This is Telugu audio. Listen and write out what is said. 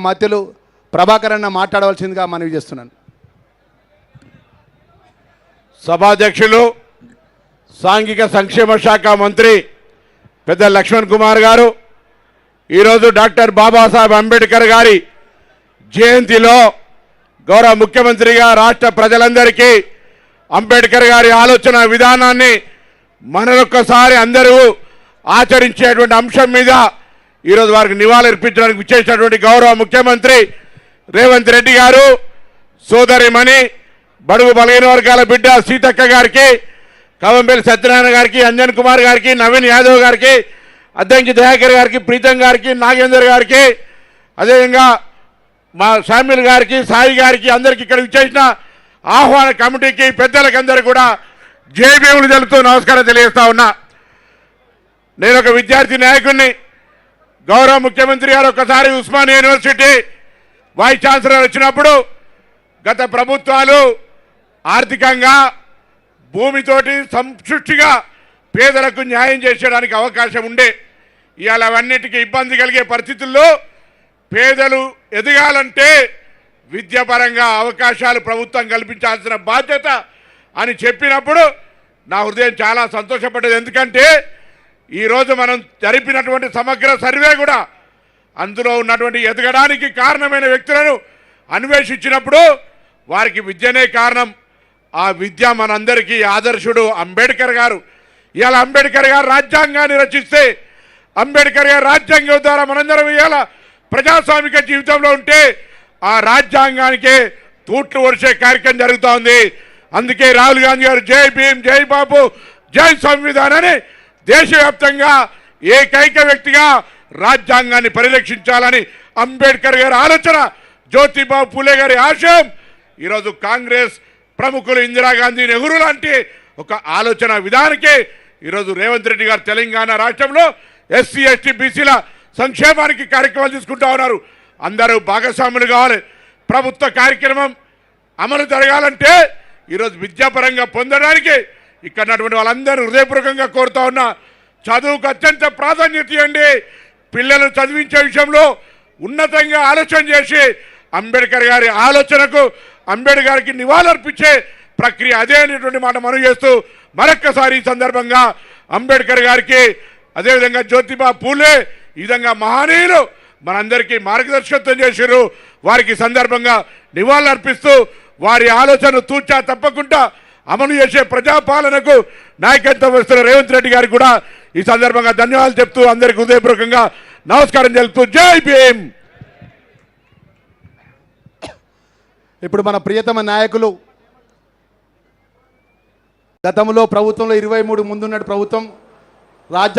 మధ్యలో ప్రభాకర్ అన్న మాట్లాడవలసిందిగా మనవి చేస్తున్నాను. సభాధ్యక్షులు సాంఘిక సంక్షేమ శాఖ మంత్రి పెద్ద లక్ష్మణ్ కుమార్ గారు ఈరోజు డాక్టర్ బాబాసాహెబ్ అంబేద్కర్ గారి జయంతిలో గౌరవ ముఖ్యమంత్రిగా రాష్ట్ర ప్రజలందరికీ అంబేద్కర్ గారి ఆలోచన విధానాన్ని మరొకసారి అందరూ ఆచరించేటువంటి అంశం మీద ఈరోజు వారికి నివాళులర్పించడానికి విచ్చేసినటువంటి గౌరవ ముఖ్యమంత్రి రేవంత్ రెడ్డి గారు, సోదరిమణి బడుగు బలహీన వర్గాల బిడ్డ సీతక్క గారికి, కవంపల్లి సత్యనారాయణ గారికి, అంజన్ కుమార్ గారికి, నవీన్ యాదవ్ గారికి, అద్దంకి దయాకర్ గారికి, ప్రీతం గారికి, నాగేందర్ గారికి, అదేవిధంగా మా షామిల్ గారికి, సాయి గారికి, అందరికీ ఇక్కడ విచ్చేసిన ఆహ్వాన కమిటీకి పెద్దలకు అందరూ కూడా జయభీములు తెలుపుతూ నమస్కారం తెలియజేస్తా ఉన్నా. నేను ఒక విద్యార్థి నాయకుడిని. గౌరవ ముఖ్యమంత్రి గారు ఒకసారి ఉస్మానియా యూనివర్సిటీ వైస్ ఛాన్సలర్ వచ్చినప్పుడు గత ప్రభుత్వాలు ఆర్థికంగా భూమితోటి సంతృష్టిగా పేదలకు న్యాయం చేసేయడానికి అవకాశం ఉండే. ఇవాళ అవన్నిటికీ ఇబ్బంది కలిగే పరిస్థితుల్లో పేదలు ఎదగాలంటే విద్యాపరంగా అవకాశాలు ప్రభుత్వం కల్పించాల్సిన బాధ్యత అని చెప్పినప్పుడు నా హృదయం చాలా సంతోషపడ్డది. ఎందుకంటే ఈరోజు మనం జరిపినటువంటి సమగ్ర సర్వే కూడా అందులో ఉన్నటువంటి ఎదగడానికి కారణమైన వ్యక్తులను అన్వేషించినప్పుడు వారికి విద్యనే కారణం. ఆ విద్య మనందరికీ ఆదర్శుడు అంబేద్కర్ గారు. ఇవాళ అంబేద్కర్ గారు రాజ్యాంగాన్ని రచిస్తే, అంబేద్కర్ గారు రాజ్యాంగం ద్వారా మనందరం ఇవాళ ప్రజాస్వామిక జీవితంలో ఉంటే ఆ రాజ్యాంగానికే తూట్లు వరిసే కార్యక్రమం జరుగుతూ ఉంది. అందుకే రాహుల్ గాంధీ గారు జై భీమ్, జై బాబు, జై సంవిధానాన్ని దేశవ్యాప్తంగా ఏకైక వ్యక్తిగా రాజ్యాంగాన్ని పరిరక్షించాలని అంబేద్కర్ గారి ఆలోచన, జ్యోతిబాబు పూలే గారి ఆశయం ఈరోజు కాంగ్రెస్ ప్రముఖులు ఇందిరాగాంధీ, నెహ్రూ లాంటి ఒక ఆలోచన విధానికే ఈరోజు రేవంత్ రెడ్డి గారు తెలంగాణ రాష్ట్రంలో ఎస్సీ ఎస్టీ బీసీల సంక్షేమానికి కార్యక్రమాలు తీసుకుంటా ఉన్నారు. అందరూ భాగస్వాములు కావాలి. ప్రభుత్వ కార్యక్రమం అమలు జరగాలంటే ఈరోజు విద్యాపరంగా పొందడానికి ఇక్కడ ఉన్నటువంటి వాళ్ళందరూ హృదయపూర్వకంగా కోరుతా ఉన్నా. చదువుకు అత్యంత ప్రాధాన్యత ఇవ్వండి. పిల్లలను చదివించే విషయంలో ఉన్నతంగా ఆలోచన చేసి అంబేద్కర్ గారి ఆలోచనకు, అంబేద్కర్ గారికి నివాళులర్పించే ప్రక్రియ అదే అనేటువంటి మాట మనవి చేస్తూ మరొక్కసారి ఈ సందర్భంగా అంబేద్కర్ గారికి, అదేవిధంగా జ్యోతిబా పూలే ఈ విధంగా మహనీయులు మనందరికీ మార్గదర్శకత్వం చేశారు. వారికి సందర్భంగా నివాళులర్పిస్తూ వారి ఆలోచన తూచా తప్పకుండా అమలు చేసే ప్రజాపాలనకు నాయకత్వం వస్తున్న రేవంత్ రెడ్డి గారికి కూడా ఈ సందర్భంగా ధన్యవాదాలు చెప్తూ అందరికీ హృదయపూర్వకంగా నమస్కారం తెలుపుతూ జై భీమ్. ఇప్పుడు మన ప్రియతమ నాయకులు గతంలో ప్రభుత్వంలో 23 ముందున్న ప్రభుత్వం రాజ్యాంగ